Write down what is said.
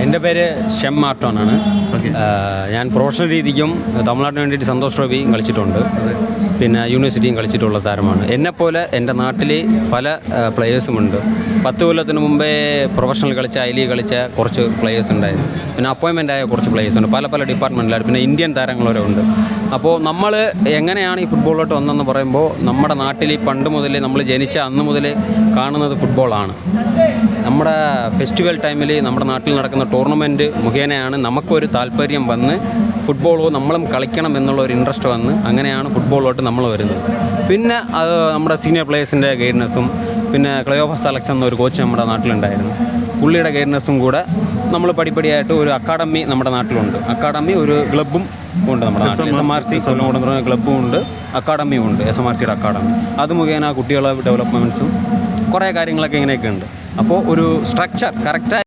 എൻ്റെ പേര് ഷെം മാർട്ടോനാണ്. ഞാൻ പ്രൊഫഷണൽ രീതിക്കും തമിഴ്നാട്ടിന് വേണ്ടിയിട്ട് സന്തോഷ് ട്രോഫിയും കളിച്ചിട്ടുണ്ട്. പിന്നെ യൂണിവേഴ്സിറ്റിയും കളിച്ചിട്ടുള്ള താരമാണ്. എന്നെപ്പോലെ എൻ്റെ നാട്ടിൽ പല പ്ലെയേഴ്സുമുണ്ട്. 10 കൊല്ലത്തിന് മുമ്പേ പ്രൊഫഷണൽ കളിച്ച ഐ കളിച്ച കുറച്ച് പ്ലെയേഴ്സ് ഉണ്ടായിരുന്നു. പിന്നെ അപ്പോയിൻമെൻ്റ് ആയ കുറച്ച് പ്ലെയേഴ്സുണ്ട് പല ഡിപ്പാർട്ട്മെൻറ്റിലായിട്ട്. പിന്നെ ഇന്ത്യൻ താരങ്ങളോരോ ഉണ്ട്. അപ്പോൾ നമ്മൾ എങ്ങനെയാണ് ഈ ഫുട്ബോളിലോട്ട് വന്നതെന്ന് പറയുമ്പോൾ നമ്മുടെ നാട്ടിൽ പണ്ട് മുതൽ നമ്മൾ ജനിച്ച അന്ന് മുതൽ കാണുന്നത് ഫുട്ബോളാണ്. നമ്മുടെ ഫെസ്റ്റിവൽ ടൈമിൽ നമ്മുടെ നാട്ടിൽ നടക്കുന്ന ടൂർണമെൻറ്റ് മുഖേനയാണ് നമുക്കൊരു താല്പര്യം വന്ന് ഫുട്ബോളോ നമ്മളും കളിക്കണം എന്നുള്ള ഒരു ഇൻട്രസ്റ്റ് വന്ന് അങ്ങനെയാണ് ഫുട്ബോളിലോട്ട് നമ്മൾ വരുന്നത്. പിന്നെ അത് നമ്മുടെ സീനിയർ പ്ലേയേഴ്സിൻ്റെ ഗൈഡൻസും പിന്നെ ക്ലയോഫസ് അലക്സ് എന്നൊരു കോച്ച് നമ്മുടെ നാട്ടിലുണ്ടായിരുന്നു. പുള്ളിയുടെ ഗൈഡൻസും കൂടെ നമ്മൾ പടിപ്പടിയായിട്ട് ഒരു അക്കാഡമി നമ്മുടെ നാട്ടിലുണ്ട്. അക്കാഡമി ഒരു ക്ലബ്ബും ഉണ്ട് നമ്മുടെ നാട്ടിൽ. SMRC കൊല്ലംകോട് ക്ലബ്ബും ഉണ്ട്, അക്കാഡമിയും ഉണ്ട്. SMRCയുടെ അക്കാഡമി. അത് മുഖേന കുട്ടികളെ ഡെവലപ്മെൻറ്റ്സും കുറേ കാര്യങ്ങളൊക്കെ ഇങ്ങനെയൊക്കെ ഉണ്ട്. അപ്പോൾ ഒരു സ്ട്രക്ചർ കറക്റ്റായി